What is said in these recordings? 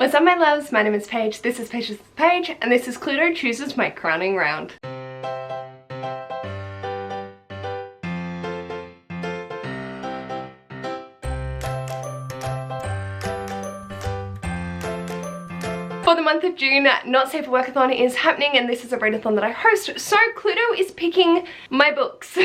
What's up my loves, my name is Paige, this is Paige's Page, and this is Cluedo Chooses My Crowning Round. For the month of June, Not Safe for Workathon is happening, and this is a readathon that I host, so Cluedo is picking my books.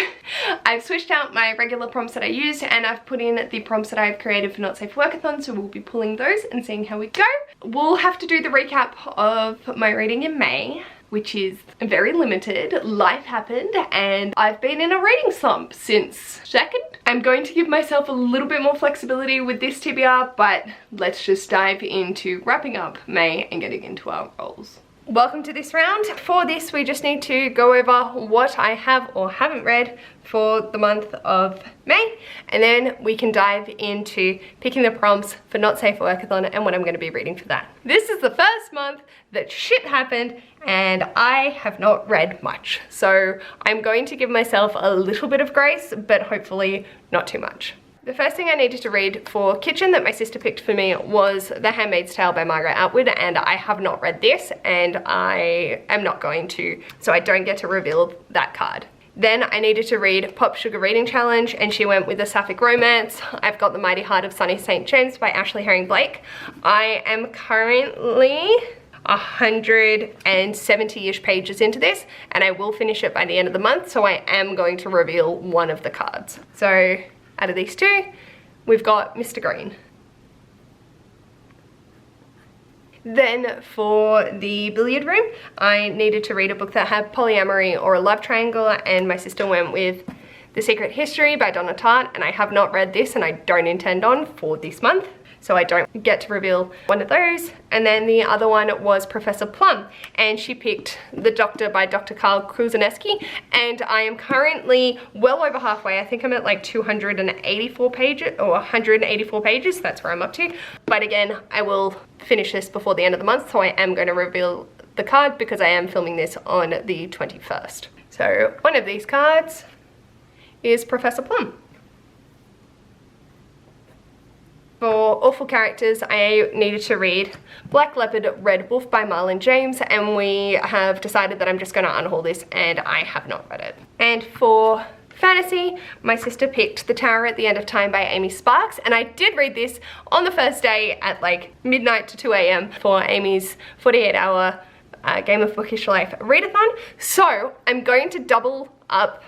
I've switched out my regular prompts that I used and I've put in the prompts that I've created for Not Safe for Workathon, so we'll be pulling those and seeing how we go. We'll have to do the recap of my reading in May, which is very limited. Life happened and I've been in a reading slump since 2nd. I'm going to give myself a little bit more flexibility with this TBR, but let's just dive into wrapping up May and getting into our roles. Welcome to this round. For this, we just need to go over what I have or haven't read for the month of May, and then we can dive into picking the prompts for Not Safe for Workathon and what I'm going to be reading for that. This is the first month that shit happened and I have not read much, so I'm going to give myself a little bit of grace, but hopefully not too much. The first thing I needed to read for Kitchen that my sister picked for me was The Handmaid's Tale by Manga, and I have not read this and I am not going to, so I don't get to reveal that card. Then I needed to read Pop Sugar Reading Challenge, and she went with a sapphic romance. I've got The Mighty Heart of Sunny St. James by Ashley Herring Blake. I am currently 170-ish pages into this, and I will finish it by the end of the month, so I am going to reveal one of the cards. So out of these two, we've got Mr. Green. Then for the billiard room, I needed to read a book that had polyamory or a love triangle, and my sister went with The Secret History by Donna Tartt, and I have not read this and I don't intend on for this month, so I don't get to reveal one of those. And then the other one was Professor Plum, and she picked The Doctor by Dr. Karl Kruszelnicki, and I am currently well over halfway. I think I'm at like 284 pages or 184 pages, that's where I'm up to. But again, I will finish this before the end of the month, so I am going to reveal the card because I am filming this on the 21st. So one of these cards is Professor Plum. For awful characters, I needed to read Black Leopard, Red Wolf by Marlon James, and we have decided that I'm just going to unhaul this, and I have not read it. And for fantasy, my sister picked The Tower at the End of Time by Amy Sparks, and I did read this on the first day at like midnight to 2 AM for Amy's 48-hour Game of Bookish Life readathon. So I'm going to double up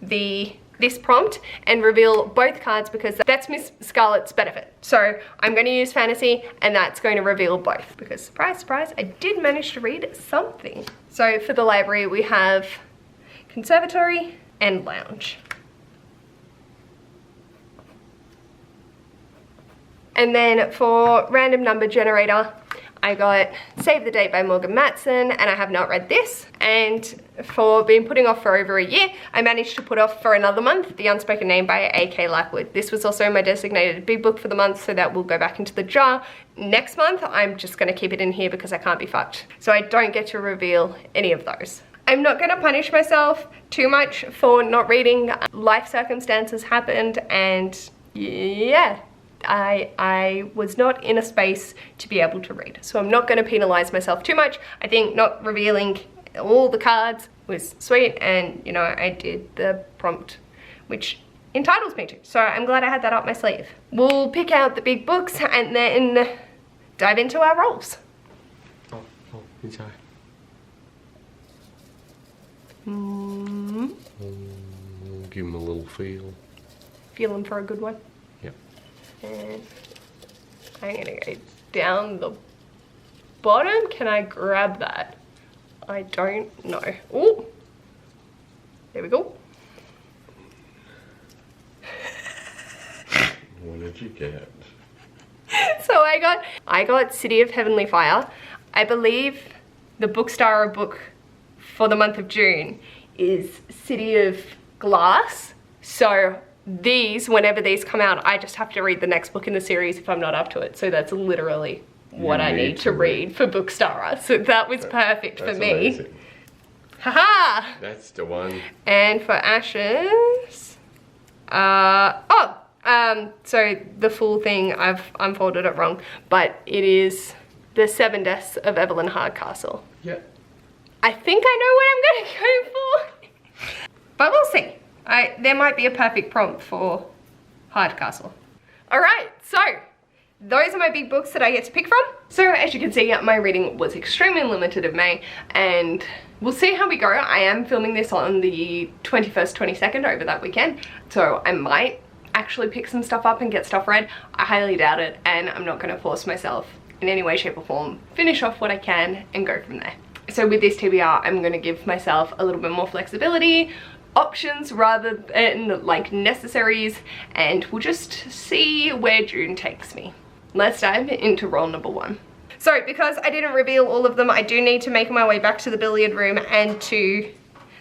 this prompt and reveal both cards because that's Miss Scarlet's benefit. So I'm going to use fantasy and that's going to reveal both because surprise, surprise, I did manage to read something. So for the library, we have Conservatory and Lounge. And then for random number generator, I got Save the Date by Morgan Matson, and I have not read this. And for being putting off for over a year, I managed to put off for another month The Unspoken Name by A.K. Lockwood. This was also my designated big book for the month, so that will go back into the jar. Next month, I'm just going to keep it in here because I can't be fucked. So I don't get to reveal any of those. I'm not going to punish myself too much for not reading. Life circumstances happened, and yeah. I was not in a space to be able to read, so I'm not going to penalize myself too much. I think not revealing all the cards was sweet, and you know, I did the prompt which entitles me to, so I'm glad I had that up my sleeve. We'll pick out the big books and then dive into our roles. Inside. Give him a little feel. Feeling for a good one. Yep. And I'm gonna go down the bottom. Can I grab that? I don't know. Oh, there we go. What did you get? So I got City of Heavenly Fire. I believe the Bookstar book for the month of June is City of Glass. So these, whenever these come out, I just have to read the next book in the series if I'm not up to it. So that's literally what I need to read for Bookstar. So that was perfect for me. Amazing. Haha! That's the one. And for Ashes, so the full thing, I've unfolded it wrong, but it is The 7 Deaths of Evelyn Hardcastle. Yeah. I think I know what I'm gonna go for. But we'll see. There might be a perfect prompt for Hardcastle. Alright, so those are my big books that I get to pick from. So as you can see, my reading was extremely limited in May, and we'll see how we go. I am filming this on the 21st, 22nd over that weekend, so I might actually pick some stuff up and get stuff read. I highly doubt it, and I'm not going to force myself in any way, shape or form. Finish off what I can and go from there. So with this TBR, I'm going to give myself a little bit more flexibility, options rather than like necessaries, and we'll just see where June takes me. Let's dive into roll number 1. So because I didn't reveal all of them, I do need to make my way back to the billiard room and to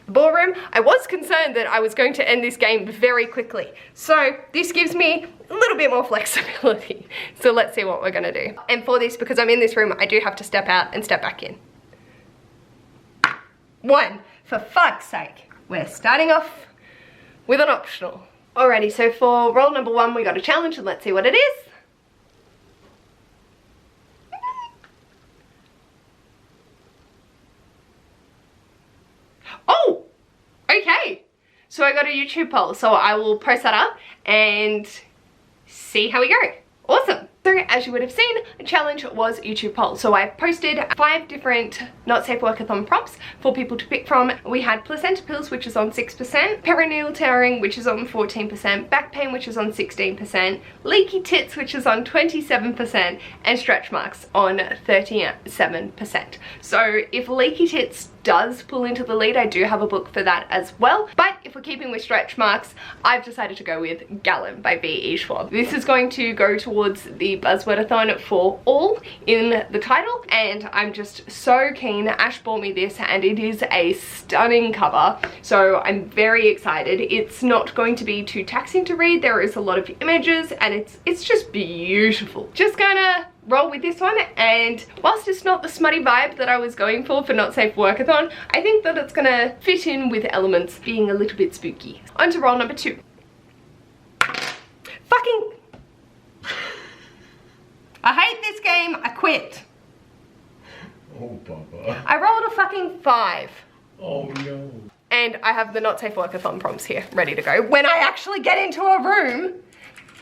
the ballroom. I was concerned that I was going to end this game very quickly, so this gives me a little bit more flexibility. So let's see what we're gonna do. And for this, because I'm in this room, I do have to step out and step back in. 1, for fuck's sake. We're starting off with an optional. Alrighty, so for roll number 1, we got a challenge, and let's see what it is. Oh, okay. So I got a YouTube poll, so I will post that up and see how we go. Awesome. So as you would have seen, the challenge was YouTube poll. So I've posted 5 different Not Safe Workathon prompts for people to pick from. We had placenta pills, which is on 6%, perineal tearing, which is on 14%, back pain, which is on 16%, leaky tits, which is on 27%, and stretch marks on 37%. So if leaky tits does pull into the lead, I do have a book for that as well. But if we're keeping with stretch marks, I've decided to go with Gallon by V.E. Schwab. This is going to go towards the Buzzwordathon for all in the title, and I'm just so keen. Ash bought me this and it is a stunning cover, so I'm very excited. It's not going to be too taxing to read. There is a lot of images and it's just beautiful. Just gonna roll with this one, and whilst it's not the smutty vibe that I was going for Not Safe Workathon, I think that it's gonna fit in with elements being a little bit spooky. On to roll number 2. Fucking... I hate this game, I quit. Oh, Papa. I rolled a fucking 5. Oh, no. And I have the Not Safe Workathon prompts here, ready to go, when I actually get into a room.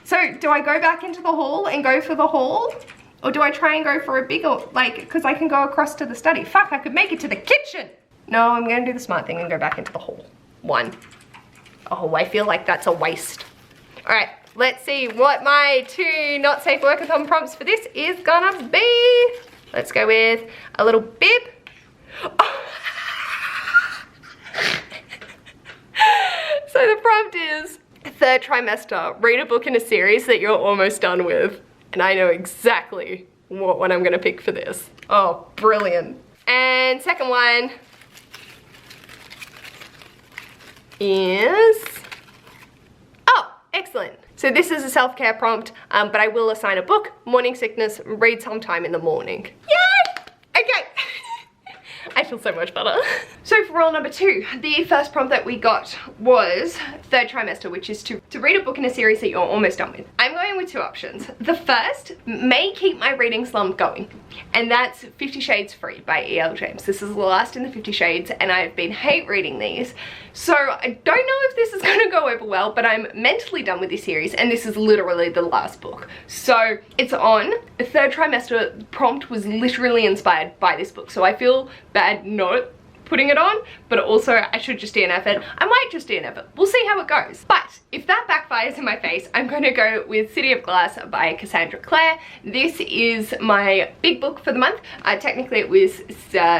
So, do I go back into the hall and go for the hall? Or do I try and go for a bigger, like, because I can go across to the study. Fuck, I could make it to the kitchen. No, I'm gonna do the smart thing and go back into the hall. 1. Oh, I feel like that's a waste. All right, let's see what my 2 Not Safe Workathon prompts for this is gonna be. Let's go with a little bib. Oh. So the prompt is, 3rd trimester, read a book in a series that you're almost done with. And I know exactly what one I'm gonna pick for this. Oh, brilliant. And second one is, oh, excellent. So this is a self-care prompt, but I will assign a book, morning sickness, read sometime in the morning. Yay! Okay. I feel so much better. So for roll number 2, the first prompt that we got was 3rd trimester, which is to read a book in a series that you're almost done with. I'm going with 2 options. The first may keep my reading slump going, and that's 50 Shades Free by E.L. James. This is the last in the 50 Shades, and I've been hate reading these. So I don't know if this is gonna go over well, but I'm mentally done with this series, and this is literally the last book. So it's on. The 3rd trimester prompt was literally inspired by this book, so I feel bad not putting it on, but also I should just DNF it. I might just DNF it. We'll see how it goes. But if that backfires in my face, I'm going to go with City of Glass by Cassandra Clare. This is my big book for the month. Technically it was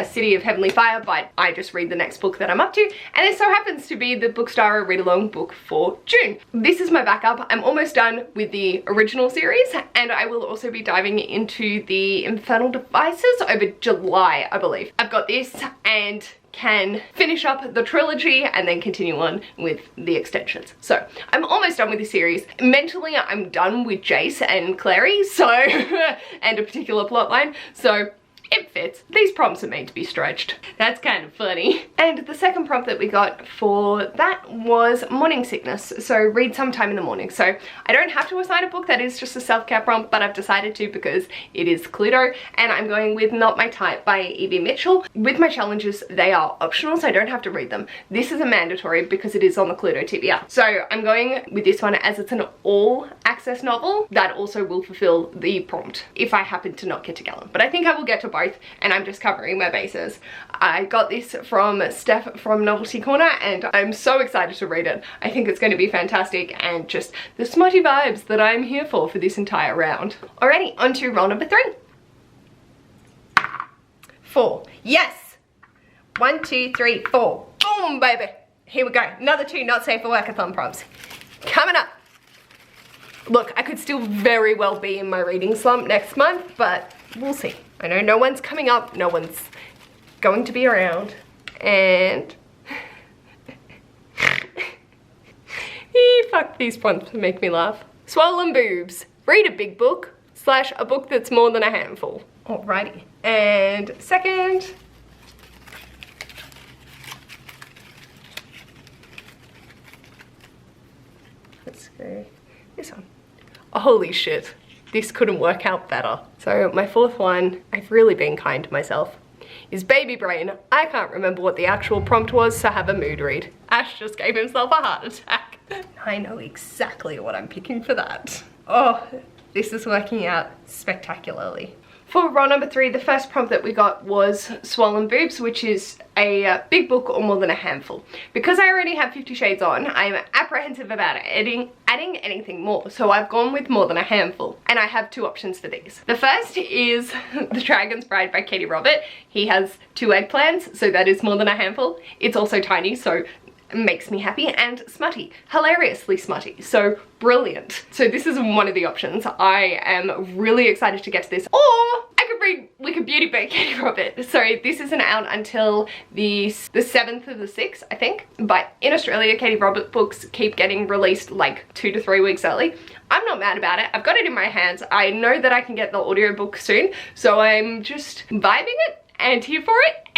City of Heavenly Fire, but I just read the next book that I'm up to, and it so happens to be the Bookstara read-along book for June. This is my backup. I'm almost done with the original series, and I will also be diving into the Infernal Devices over July, I believe. I've got this and can finish up the trilogy and then continue on with the extensions. So I'm almost done with the series. Mentally, I'm done with Jace and Clary, so and a particular plot line. So it fits. These prompts are made to be stretched. That's kind of funny. And the second prompt that we got for that was morning sickness. So read sometime in the morning. So I don't have to assign a book, that is just a self-care prompt, but I've decided to because it is Cluedo, and I'm going with Not My Type by Evie Mitchell. With my challenges, they are optional, so I don't have to read them. This is a mandatory because it is on the Cluedo TBR. So I'm going with this one as it's an all access novel that also will fulfill the prompt if I happen to not get to Gallon. But I think I will get to both, and I'm just covering my bases. I got this from Steph from Novelty Corner, and I'm so excited to read it. I think it's going to be fantastic and just the smutty vibes that I'm here for this entire round. Alrighty, on to roll number 3. 4. Yes! 1, 2, 3, 4. Boom, baby! Here we go. Another 2 Not Safe for Workathon prompts. Coming up. Look, I could still very well be in my reading slump next month, but we'll see. I know no one's coming up, no one's going to be around, and fuck, these prompts make me laugh. Swollen boobs. Read a big book / a book that's more than a handful. Alrighty. And second. Let's go this one. Oh, holy shit. This couldn't work out better. So my fourth one, I've really been kind to myself, is Baby Brain. I can't remember what the actual prompt was, so have a mood read. Ash just gave himself a heart attack. I know exactly what I'm picking for that. Oh, this is working out spectacularly. For roll number 3, the first prompt that we got was Swollen Boobs, which is a big book or more than a handful. Because I already have 50 Shades on, I'm apprehensive about adding anything more, so I've gone with more than a handful. And I have 2 options for these. The first is The Dragon's Bride by Katie Robert. He has 2 eggplants, so that is more than a handful. It's also tiny, so it makes me happy, and smutty, hilariously smutty, so brilliant. So this is one of the options. I am really excited to get to this. Or I could read Wicked Beauty by Katie Robert. So this isn't out until the 7th of the 6th, I think. But in Australia, Katie Robert books keep getting released like 2 to 3 weeks early. I'm not mad about it. I've got it in my hands. I know that I can get the audiobook soon, so I'm just vibing it and here for it.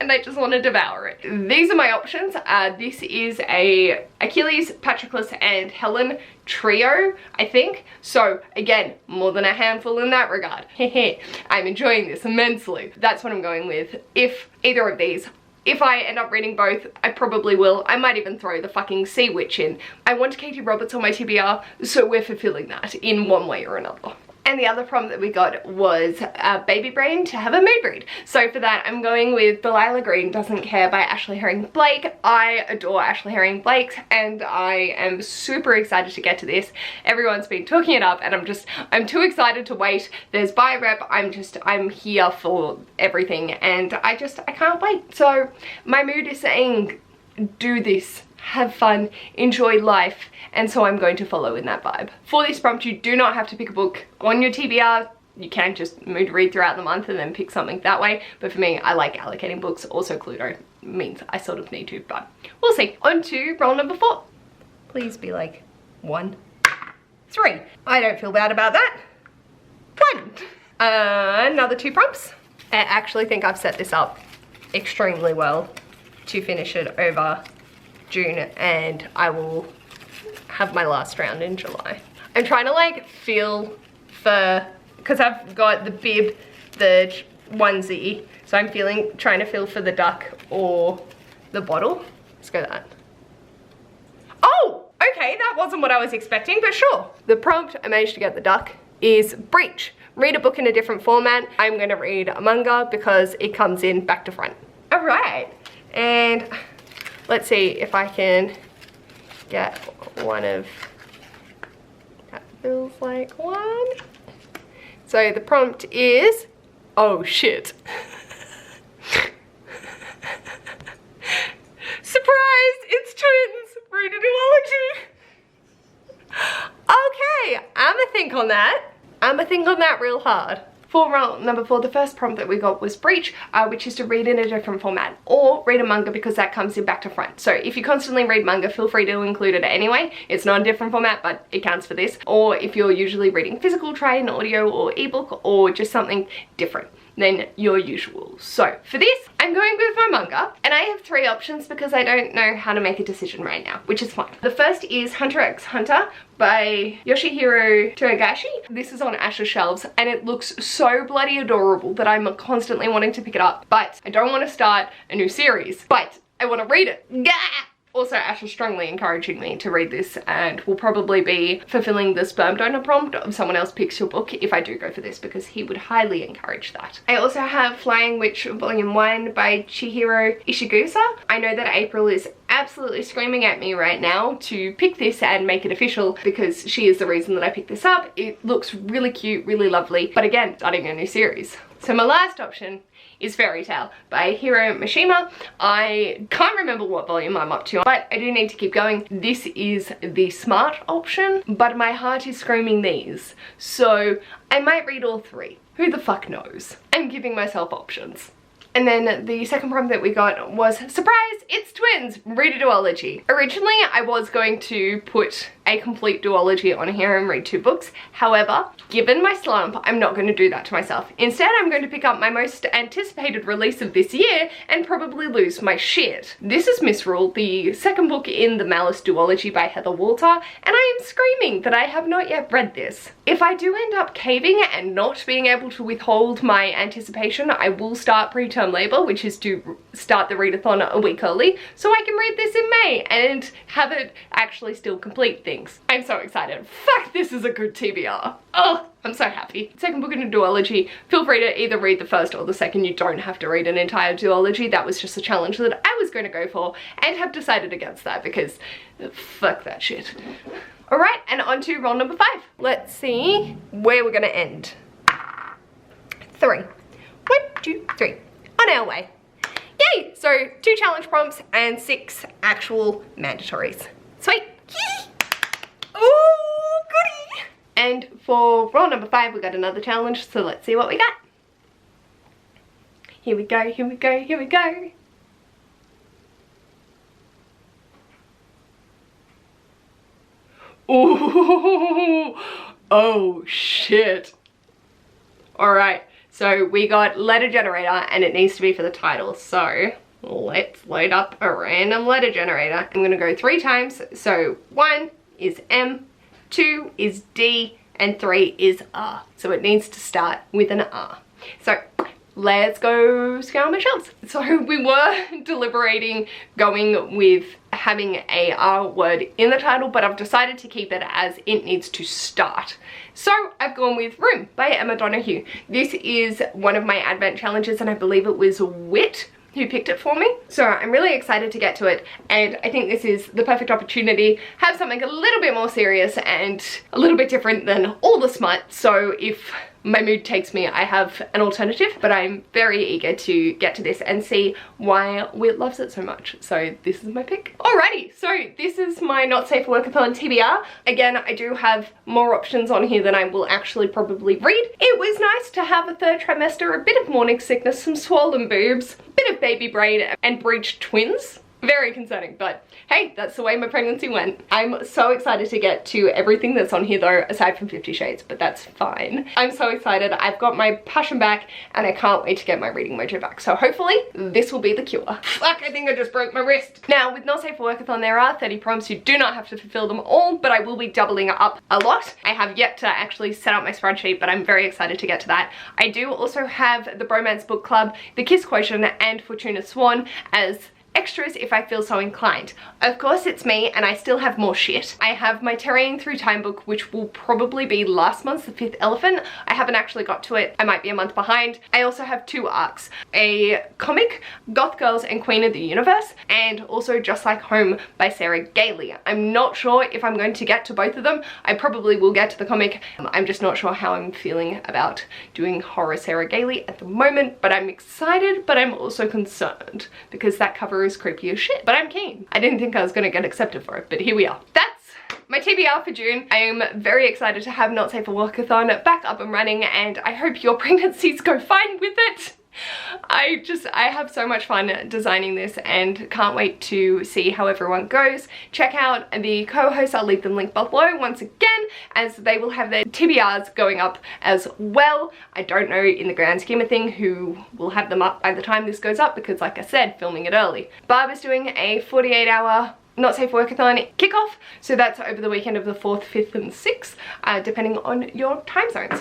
And I just want to devour it. These are my options. This is a Achilles, Patroclus, and Helen trio, I think. So again, more than a handful in that regard. I'm enjoying this immensely. That's what I'm going with. If either of these, if I end up reading both, I probably will. I might even throw the fucking Sea Witch in. I want Katie Roberts on my TBR, so we're fulfilling that in one way or another. And the other prompt that we got was Baby Brain to have a mood read. So for that, I'm going with Delilah Green Doesn't Care by Ashley Herring Blake. I adore Ashley Herring Blake, and I am super excited to get to this. Everyone's been talking it up, and I'm too excited to wait. There's buy rep. I'm here for everything, and I can't wait. So my mood is saying, do this. Have fun, enjoy life, and so I'm going to follow in that vibe. For this prompt, you do not have to pick a book on your TBR. You can just mood read throughout the month and then pick something that way. But for me, I like allocating books. Also, Cluedo means I sort of need to, but we'll see. On to roll number 4. Please be like 1, 3. I don't feel bad about that. 1. Another 2 prompts. I actually think I've set this up extremely well to finish it over June, and I will have my last round in July. I'm trying to like feel for, because I've got the bib, the onesie, so I'm trying to feel for the duck or the bottle. Let's go that. Oh, okay, that wasn't what I was expecting, but sure. The prompt, I managed to get the duck, is Breach. Read a book in a different format. I'm gonna read a manga because it comes in back to front. All right, and let's see if I can get one of, that feels like one. So the prompt is, oh shit. Surprise, it's twins, read a duology. Okay, I'ma think on that. I'ma think on that real hard. For roll number 4, the first prompt that we got was Breach, which is to read in a different format, or read a manga because that comes in back to front. So if you constantly read manga, feel free to include it anyway. It's not a different format, but it counts for this. Or if you're usually reading physical, try an audio or ebook, or just something different. than your usual. So for this, I'm going with my manga, and I have 3 options because I don't know how to make a decision right now, which is fine. The first is Hunter x Hunter by Yoshihiro Togashi. This is on Ash's shelves and it looks so bloody adorable that I'm constantly wanting to pick it up, but I don't want to start a new series, but I want to read it. Gah! Also, Ash is strongly encouraging me to read this and will probably be fulfilling the sperm donor prompt of someone else picks your book if I do go for this, because he would highly encourage that. I also have Flying Witch Volume 1 by Chihiro Ishigusa. I know that April is absolutely screaming at me right now to pick this and make it official because she is the reason that I picked this up. It looks really cute, really lovely, but again, starting a new series. So my last option is Fairy Tale by Hiro Mishima. I can't remember what volume I'm up to, but I do need to keep going. This is the smart option, but my heart is screaming these. So I might read all 3. Who the fuck knows? I'm giving myself options. And then the second prompt that we got was, surprise, it's twins, read a duology. Originally, I was going to put a complete duology on here and read 2 books. However, given my slump, I'm not going to do that to myself. Instead, I'm going to pick up my most anticipated release of this year and probably lose my shit. This is Misrule, the second book in the Malice duology by Heather Walter, and I am screaming that I have not yet read this. If I do end up caving and not being able to withhold my anticipation, I will start preterm labor, which is to start the readathon a week early, so I can read this in May and have it actually still complete things. I'm so excited. Fuck, this is a good TBR. Oh, I'm so happy. Second book in a duology. Feel free to either read the first or the second. You don't have to read an entire duology. That was just a challenge that I was going to go for and have decided against that because fuck that shit. Alright, and on to roll number 5. Let's see where we're going to end. 3. 1, 2, 3. On our way. Yay! So 2 challenge prompts and 6 actual mandatories. Sweet. Ooh, goody! And for roll number 5, we got another challenge, so let's see what we got. Here we go, here we go, here we go. Ooh, oh shit. Alright, so we got letter generator and it needs to be for the title, so let's load up a random letter generator. I'm gonna go 3 times, so 1 is M, 2 is D, and 3 is R. So it needs to start with an R. So let's go scour my shelves. So we were deliberating going with having a R word in the title, but I've decided to keep it as it needs to start. So I've gone with Room by Emma Donoghue. This is one of my advent challenges and I believe it was Wit who picked it for me. So I'm really excited to get to it and I think this is the perfect opportunity. Have something a little bit more serious and a little bit different than all the smut. So if my mood takes me, I have an alternative, but I'm very eager to get to this and see why Wit loves it so much. So this is my pick. Alrighty, so this is my Not Safe for Workathon TBR. Again, I do have more options on here than I will actually probably read. It was nice to have a 3rd trimester, a bit of morning sickness, some swollen boobs, a bit of baby brain, and breached twins. Very concerning, but hey, that's the way my pregnancy went. I'm so excited to get to everything that's on here though, aside from 50 Shades, but that's fine. I'm so excited. I've got my passion back and I can't wait to get my reading mojo back. So hopefully this will be the cure. Fuck, I think I just broke my wrist. Now with Not Safe for Workathon, there are 30 prompts. You do not have to fulfill them all, but I will be doubling up a lot. I have yet to actually set up my spreadsheet, but I'm very excited to get to that. I do also have the Bromance Book Club, the Kiss Quotient, and Fortuna Swan as extras if I feel so inclined. Of course it's me and I still have more shit. I have my Terrying Through Time book, which will probably be last month's The Fifth Elephant. I haven't actually got to it. I might be a month behind. I also have 2 arcs. A comic, Goth Girls and Queen of the Universe, and also Just Like Home by Sarah Gailey. I'm not sure if I'm going to get to both of them. I probably will get to the comic. I'm just not sure how I'm feeling about doing horror Sarah Gailey at the moment, but I'm excited, but I'm also concerned because that cover is creepy as shit, but I'm keen. I didn't think I was gonna get accepted for it, but here we are. That's my TBR for June. I am very excited to have Not Safe for Workathon back up and running, and I hope your pregnancies go fine with it. I have so much fun designing this and can't wait to see how everyone goes. Check out the co-hosts, I'll leave them linked below once again, as they will have their TBRs going up as well. I don't know in the grand scheme of thing who will have them up by the time this goes up because, like I said, filming it early. Barb is doing a 48-hour Not Safe for Workathon kickoff, so that's over the weekend of the 4th, 5th and 6th, depending on your time zones.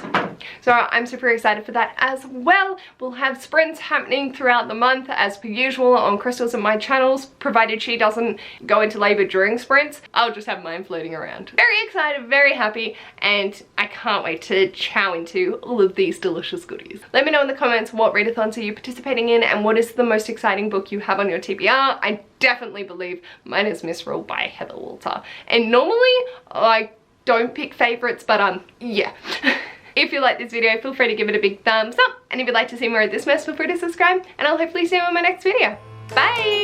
So I'm super excited for that as well. We'll have sprints happening throughout the month as per usual on Krystal's and my channels, provided she doesn't go into labor during sprints. I'll just have mine floating around. Very excited, very happy, and I can't wait to chow into all of these delicious goodies. Let me know in the comments what readathons are you participating in and what is the most exciting book you have on your TBR. I definitely believe mine is Miss Rule by Heather Walter. And normally I don't pick favorites, but yeah. If you like this video, feel free to give it a big thumbs up. And if you'd like to see more of this mess, feel free to subscribe. And I'll hopefully see you in my next video. Bye!